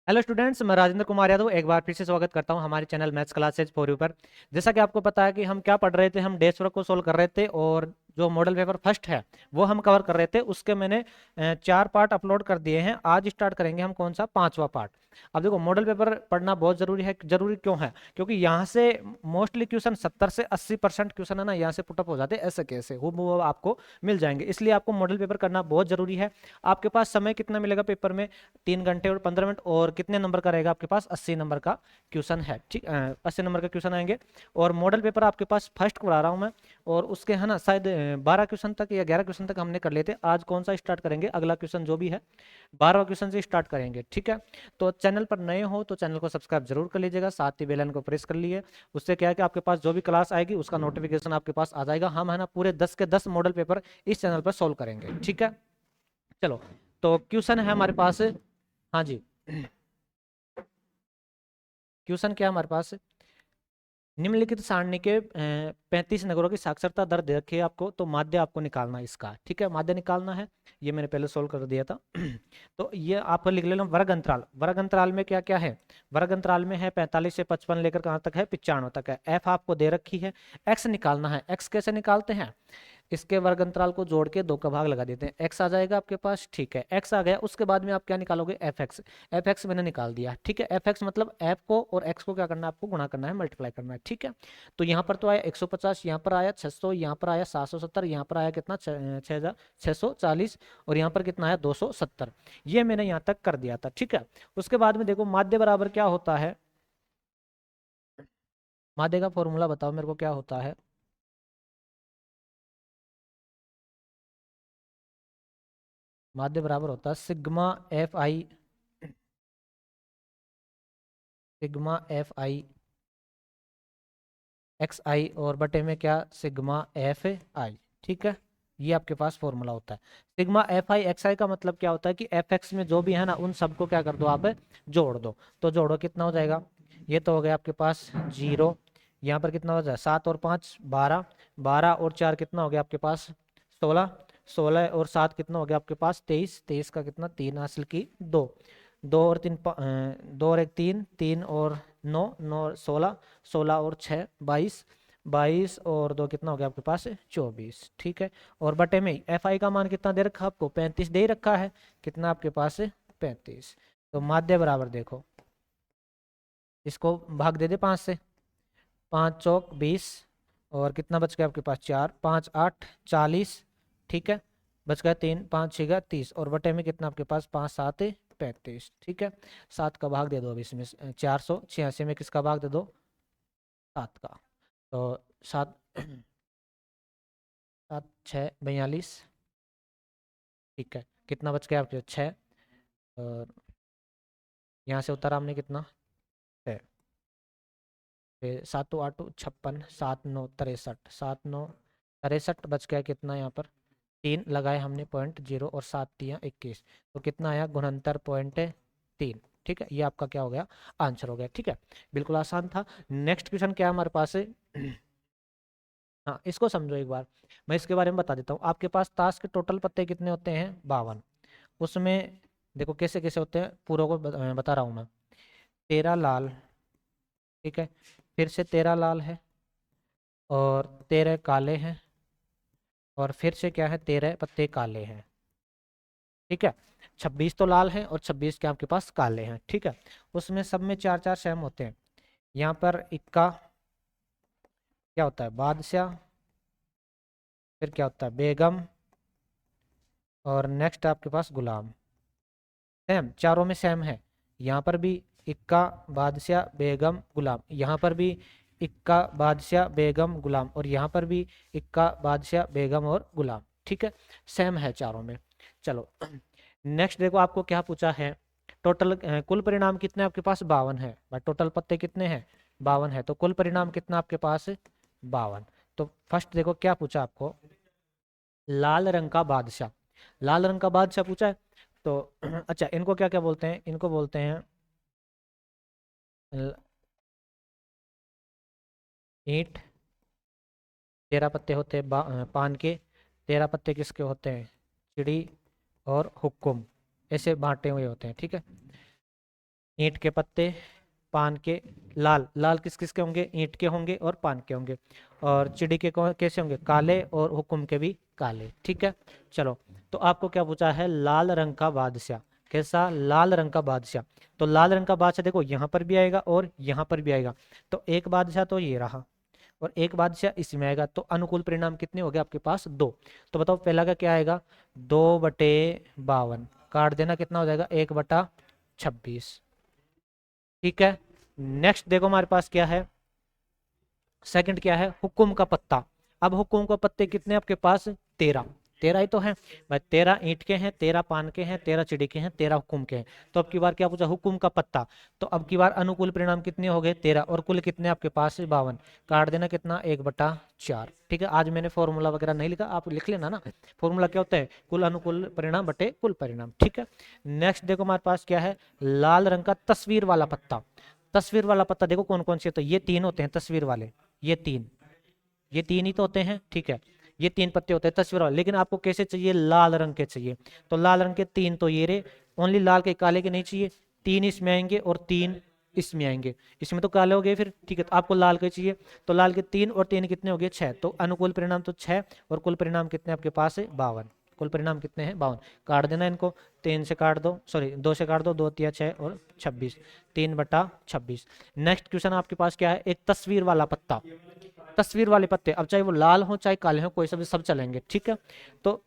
Hello students, मैं राजेंद्र कुमार यादव एक बार फिर से स्वागत करता हूं हमारे channel maths classes for you पर। जैसा कि आपको पता है कि हम क्या पढ़ रहे थे, हम डेश वर्क को सोल्व कर रहे थे और जो मॉडल पेपर फर्स्ट है वो हम कवर कर रहे थे। उसके मैंने 4 पार्ट अपलोड कर दिए हैं। आज स्टार्ट करेंगे हम कौन सा 5वां पार्ट। अब देखो, मॉडल पेपर पढ़ना बहुत जरूरी है। जरूरी क्यों है? क्योंकि यहाँ से मोस्टली क्वेश्चन 70 से 80% क्वेश्चन है ना, यहाँ से पुटअप हो जाते हैं। ऐसे कैसे वो आपको मिल जाएंगे, इसलिए आपको मॉडल पेपर करना बहुत जरूरी है। आपके पास समय कितना मिलेगा पेपर में? 3 घंटे और 15 मिनट। और कितने नंबर का रहेगा आपके पास? 80 नंबर का क्वेश्चन है। ठीक, 80 नंबर का क्वेश्चन आएंगे। और मॉडल पेपर आपके पास फर्स्ट करा रहा हूँ मैं। और उसके है ना शायद 12 क्वेश्चन तक या 11 क्वेश्चन तक हमने कर लेते। आज कौन सा स्टार्ट करेंगे? अगला क्वेश्चन जो भी है 12वां क्वेश्चन से स्टार्ट करेंगे। ठीक है, तो चैनल पर नए हो तो चैनल को सब्सक्राइब जरूर कर लीजिएगा, साथ ही बेल आइकन को प्रेस कर लिए। उससे क्या है कि आपके पास जो भी क्लास आएगी उसका नोटिफिकेशन आपके पास आ जाएगा। हम है ना पूरे 10 के 10 मॉडल पेपर इस चैनल पर सोल्व करेंगे। ठीक है, चलो। तो क्वेश्चन है हमारे पास। हाँ जी, क्वेश्चन क्या है हमारे पास? निम्नलिखित सारणी के 35 नगरों की साक्षरता दर दे रखी है आपको, तो माध्य आपको निकालना है इसका। ठीक है, माध्य निकालना है। ये मैंने पहले सोल्व कर दिया था। तो ये आप लिख लेना। वर्ग अंतराल, वर्ग अंतराल में क्या क्या है? वर्ग अंतराल में है 45 से 55 लेकर कहाँ तक है? 95 तक है। एफ आपको दे रखी है। एक्स निकालना है। एक्स कैसे निकालते हैं? इसके वर्ग अंतराल को जोड़ के 2 का भाग लगा देते हैं, एक्स आ जाएगा आपके पास। ठीक है, एक्स आ गया। उसके बाद में आप क्या निकालोगे? F x. एफ एक्स मैंने निकाल दिया। ठीक है, एफ एक्स मतलब एफ को और एक्स को क्या करना है? आपको गुणा करना है, मल्टीप्लाई करना है। ठीक है, तो यहाँ पर तो आया 150, यहाँ पर आया 600, यहाँ पर आया 770, यहाँ पर आया कितना? 6,640। और यहाँ पर कितना आया? 270। ये मैंने यहाँ तक कर दिया था। ठीक है, उसके बाद में देखो माध्य बराबर क्या होता है। माध्य का फॉर्मूला बताओ मेरे को, क्या होता है? माध्य बराबर होता है sigma F I, sigma F I X I और बटे में क्या? Sigma F I. ठीक है, ये आपके पास फॉर्मूला होता है। Sigma F I X I का मतलब क्या होता है कि एफ एक्स में जो भी है ना उन सबको क्या कर दो आप? जोड़ दो। तो जोड़ो, कितना हो जाएगा? ये तो हो गया आपके पास 0। यहाँ पर कितना हो जाए? 7 और 5 12, 12 और 4 कितना हो गया आपके पास? 16, 16 और 7 कितना हो गया आपके पास? 23, 23 का कितना? 3 हासिल की 2, 2 और 1 3, 3 और 9, 9 और 16, 16 और 6 22, 22 और 2 कितना हो गया आपके पास? 24। ठीक है, और बटे में एफ आई का मान कितना दे रखा आपको? 35 दे रखा है। कितना आपके पास? 35। तो माध्य बराबर देखो, इसको भाग दे दे 5 से। 5 चौक 20, और कितना बच गया आपके पास? 4, 5 8 40। ठीक है, बच गया 3, 5 6 30, और बटे में कितना आपके पास? 5 7 35। ठीक है, 7 का भाग दे दो अब इसमें। 486 में किसका भाग दे दो? 7 का। तो 7 7 6 42। ठीक है, कितना बच गया आपके? 6। और यहाँ से उतारा हमने कितना? 6। फिर 7 8 56, 7 9 63, 7 9 63 बच गया। कितना यहाँ पर? 3 लगाए हमने 0.0 और 7 दिया 21। तो कितना आया? गुणनतर 0.3। ठीक है, ये आपका क्या हो गया? आंसर हो गया। ठीक है, बिल्कुल आसान था। नेक्स्ट क्वेश्चन क्या है हमारे पास है? हाँ, इसको समझो एक बार। मैं इसके बारे में बता देता हूँ। आपके पास ताश के टोटल पत्ते कितने होते हैं? 52। उसमें देखो कैसे कैसे होते हैं, पूरा को बता रहा हूँ मैं। 13 लाल, ठीक है, फिर से 13 लाल है, और 13 काले हैं, और फिर से क्या है? 13 पत्ते काले हैं। ठीक है, 26 तो लाल हैं और 26 के आपके पास काले हैं। ठीक है, उसमें सब में 4 4 सेम होते हैं। यहाँ पर इक्का क्या होता है? बादशाह। फिर क्या होता है? बेगम। और नेक्स्ट आपके पास गुलाम। सेम, चारों में सेम है। यहाँ पर भी इक्का बादशाह बेगम गुलाम, यहाँ पर भी इक्का बादशाह बेगम गुलाम, और यहाँ पर भी इक्का बादशाह बेगम और गुलाम। ठीक है, सेम है चारों में। चलो नेक्स्ट देखो, आपको क्या पूछा है? टोटल कुल परिणाम कितने आपके पास? 52 है। बट टोटल पत्ते कितने हैं? 52 है। तो कुल परिणाम कितना आपके पास? 52। तो फर्स्ट देखो क्या पूछा आपको? लाल रंग का बादशाह, लाल रंग का बादशाह पूछा है। तो अच्छा, इनको क्या क्या बोलते हैं? इनको बोलते हैं ईंट। 13 पत्ते होते हैं पान के। 13 पत्ते किसके होते हैं? चिड़ी और हुक्म। ऐसे बांटे हुए होते हैं। ठीक है, ईंट के पत्ते, पान के, लाल, लाल किस किस के होंगे, ईंट के होंगे और पान के होंगे। और चिड़ी के कैसे होंगे, काले, और हुक्म के भी काले। ठीक है, चलो। तो आपको क्या पूछा है, लाल रंग का बादशाह। कैसा, लाल रंग का बादशाह। तो लाल रंग का बादशाह देखो यहाँ पर भी आएगा और यहाँ पर भी आएगा। तो एक बादशाह तो ये रहा और एक बादशाह इसमें आएगा। तो अनुकूल परिणाम कितने हो गए आपके पास, 2। तो बताओ पहला का क्या आएगा, 2/52, काट देना, कितना हो जाएगा, 1/26। ठीक है, नेक्स्ट देखो हमारे पास क्या है, सेकंड क्या है, हुकुम का पत्ता। अब हुकुम का पत्ते कितने आपके पास, 13। 13 ही तो है भाई, 13 ईंट के हैं, 13 पान के हैं, 13 चिड़ी के हैं, 13 हुकुम के हैं। तो अब की बार क्या पूछा, हुकुम का पत्ता। तो अब की बार अनुकूल परिणाम कितने हो गए, 13, और कुल कितने आपके पास, 52। काट देना, कितना, 1/4। ठीक है, आज मैंने फॉर्मूला वगैरह नहीं लिखा, आप लिख लेना ना। फॉर्मूला क्या होता है, कुल अनुकूल परिणाम बटे कुल परिणाम। ठीक है, नेक्स्ट देखो हमारे पास क्या है, लाल रंग का तस्वीर वाला पत्ता। तस्वीर वाला पत्ता देखो कौन कौन से होते हैं, ये 3 होते हैं तस्वीर वाले, ये तीन ही तो होते हैं। ठीक है, ये 3 पत्ते होते हैं तस्वीर वाले, लेकिन आपको कैसे चाहिए, लाल रंग के चाहिए। तो लाल रंग के 3 तो ये रे, ओनली लाल के, काले के नहीं चाहिए। 3 इसमें आएंगे और 3 इसमें आएंगे, इसमें तो काले हो गए फिर। ठीक है, तो आपको लाल के चाहिए। तो लाल के 3 और 3 कितने हो गए, 6। तो अनुकूल परिणाम तो 6, और कुल परिणाम कितने आपके पास है, 52। कुल परिणाम कितने हैं, 52। काट देना इनको, 3 से काट दो, सॉरी 2 से काट दो, 2 तिया 6 और 26, 3/26। नेक्स्ट क्वेश्चन आपके पास क्या है, एक तस्वीर वाला पत्ता। तस्वीर वाले पत्ते, अब चाहे वो लाल हो चाहे काले हो, कोई सब सब चलेंगे। ठीक है, तो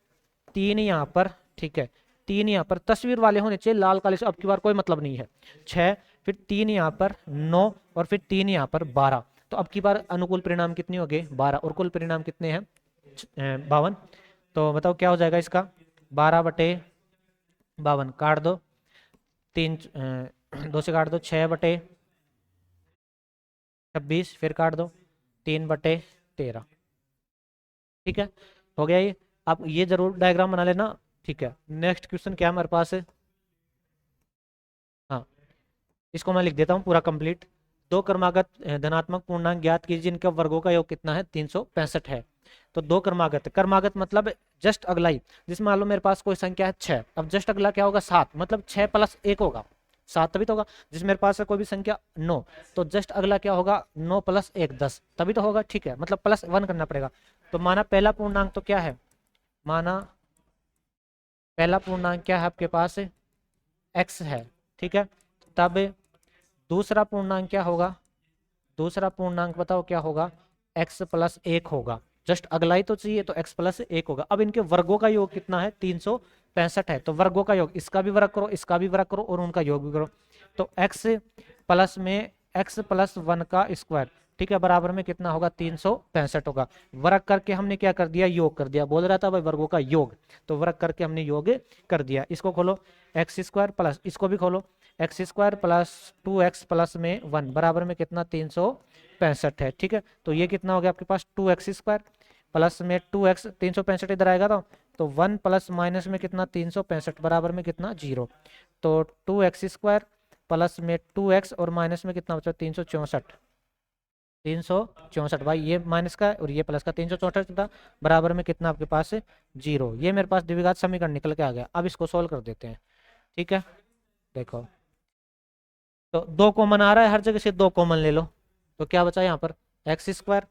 3 यहाँ पर, ठीक है, 3 यहाँ पर तस्वीर वाले होने चाहिए, लाल काले से अब की बार कोई मतलब नहीं है। 6, फिर 3 यहाँ पर 9, और फिर 3 यहाँ पर 12। तो अब की बार अनुकूल परिणाम कितने हो गए, 12, और कुल परिणाम कितने हैं, 52। तो बताओ क्या हो जाएगा इसका, 12/52, काट दो, 3 2 से काट दो, 6/26, फिर काट दो, 3/13। ठीक है, हो गया ये। आप ये जरूर डायग्राम बना लेना। ठीक है, नेक्स्ट क्वेश्चन क्या है हमारे पास है, हाँ, इसको मैं लिख देता हूँ पूरा कंप्लीट। दो क्रमागत धनात्मक पूर्णांक ज्ञात कीजिए जिनके वर्गों का योग कितना है, 365 है। तो दो क्रमागत, क्रमागत मतलब जस्ट अगला ही, जिसमें मान लो मेरे पास कोई संख्या है 6, अब जस्ट अगला क्या होगा, 7, मतलब 6 + 1 होगा, 7 तभी तो होगा। जिस मेरे पास है कोई भी संख्या 9, तो जस्ट अगला क्या होगा, 9 + 1 10, तभी तो होगा। ठीक है, मतलब +1 करना पड़ेगा। तो माना पहला पूर्णांक तो क्या है, माना पहला पूर्णांक क्या है आपके पास, x है। ठीक है, तब दूसरा पूर्णांक क्या होगा, दूसरा पूर्णांक बताओ क्या होगा, x + 1 होगा। जस्ट अगला ही तो चाहिए, तो x + 1 होगा। अब इनके वर्गों का योग कितना है, 365 है। तो वर्गों का योग, इसका भी वर्ग करो, इसका भी वर्ग करो, और उनका योग भी करो। तो x प्लस में x + 1 का स्क्वायर, ठीक है, बराबर में कितना होगा, 365 होगा। वर्ग करके हमने क्या कर दिया, योग कर दिया। बोल रहा था भाई वर्गों का योग, तो वर्ग करके हमने योग कर दिया। इसको खोलो, x² प्लस, इसको भी खोलो, x² + 2x प्लस में 1 बराबर में कितना, 365 है। ठीक है, तो ये कितना हो गया आपके पास, 2x² प्लस में 2x, 365 इधर आएगा तो 1 प्लस माइनस में कितना, 365 बराबर में कितना, 0। तो 2x² प्लस में 2x और माइनस में कितना बचा, 364। 364 भाई, ये माइनस का और ये प्लस का, 364 था, बराबर में कितना आपके पास, 0। ये मेरे पास द्विघात समीकरण निकल के आ गया। अब इसको सोल्व कर देते हैं। ठीक है, देखो, तो 2 कॉमन आ रहा है, हर जगह से 2 कॉमन ले लो। तो क्या बचा यहाँ पर, x²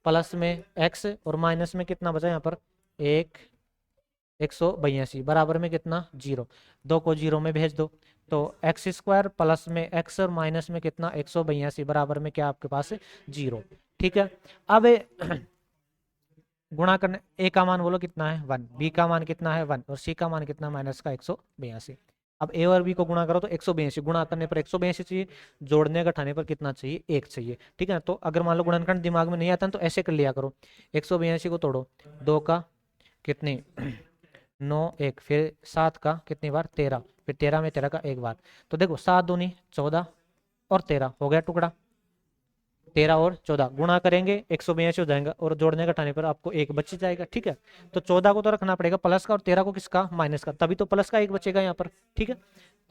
प्लस में x और माइनस में कितना बचा यहाँ पर, 182 बराबर में कितना, 0। 2 को 0 में भेज दो। तो x² प्लस में x और माइनस में कितना, 182 बराबर में क्या आपके पास, 0। ठीक है, अब गुणा करने, a का मान बोलो कितना है, 1, b का मान कितना है, 1, और c का मान कितना, माइनस का 182। अब a और b को गुणा करो तो 182, गुणा करने पर 182 चाहिए, जोड़ने घटाने पर कितना चाहिए, 1 चाहिए। ठीक है, तो अगर मान लो गुणनखंड दिमाग में नहीं आता तो ऐसे कर लिया करो, 182 को तोड़ो, 2 का कितनी 9, 1, फिर 7 का कितनी बार, 13, फिर 13 में 13 का एक बार। तो देखो 7 दूनी 14 और 13 हो गया टुकड़ा, 13 और 14 गुणा करेंगे 182 हो जाएगा, और जोड़ने घटाने पर आपको 1 बच जाएगा। ठीक है, तो 14 को तो रखना पड़ेगा प्लस का, और 13 को किसका, माइनस का, तभी तो प्लस का 1 बचेगा यहाँ पर। ठीक है,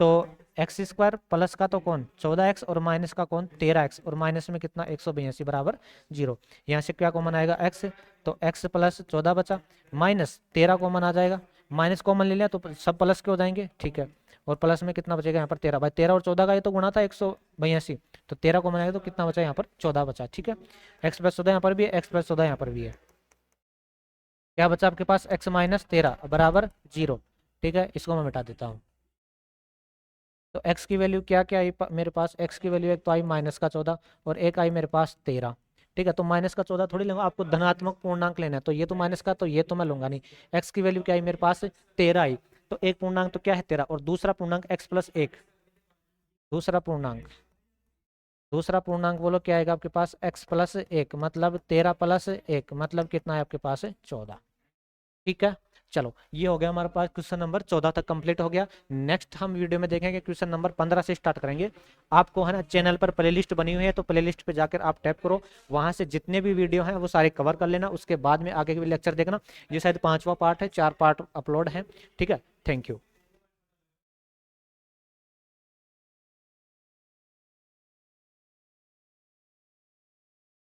तो x² प्लस का तो कौन, 14x, और माइनस का कौन, 13x, और माइनस में कितना, 182 बराबर 0। यहाँ से क्या कॉमन आएगा, x, तो x + 14 बचा, माइनस 13 कॉमन आ जाएगा, माइनस कॉमन ले लिया तो सब प्लस के हो जाएंगे। ठीक है, और प्लस में कितना बचेगा यहाँ पर 13। भाई 13 और 14 का ये तो गुणा था 182, तो 13 को बनाएगा तो कितना बचा यहाँ पर 14 बचा। ठीक है, एक्स प्लस 14 यहाँ पर भी है, एक्स प्लस 14 यहाँ पर भी है। क्या बचा आपके पास, एक्स माइनस 13 बराबर 0। ठीक है, इसको मैं मिटा देता हूँ। तो x की वैल्यू क्या क्या आई मेरे पास, x की वैल्यू एक तो आई माइनस का 14 और एक आई मेरे पास 13। ठीक है, तो माइनस का 14 थोड़ी लूंगा, आपको धनात्मक पूर्णांक लेना है, तो ये तो माइनस का, तो ये तो मैं लूंगा नहीं। x की वैल्यू क्या आई मेरे पास 13 आई, तो एक पूर्णांक तो क्या है 13 और दूसरा पूर्णांक x प्लस 1। दूसरा पूर्णांक बोलो क्या आएगा आपके पास, x प्लस 1 मतलब 13 प्लस 1 मतलब कितना है आपके पास 14। ठीक है, चलो ये हो गया हमारे पास क्वेश्चन नंबर 14 तक कंप्लीट हो गया। नेक्स्ट हम वीडियो में देखेंगे क्वेश्चन नंबर 15 से स्टार्ट करेंगे। आपको है ना चैनल पर प्लेलिस्ट बनी हुई है, तो प्लेलिस्ट पे जाकर आप टैप करो, वहां से जितने भी वीडियो हैं वो सारे कवर कर लेना, उसके बाद में आगे के लेक्चर देखना। ये शायद 5वां पार्ट है, 4 पार्ट अपलोड है। ठीक है, थैंक यू।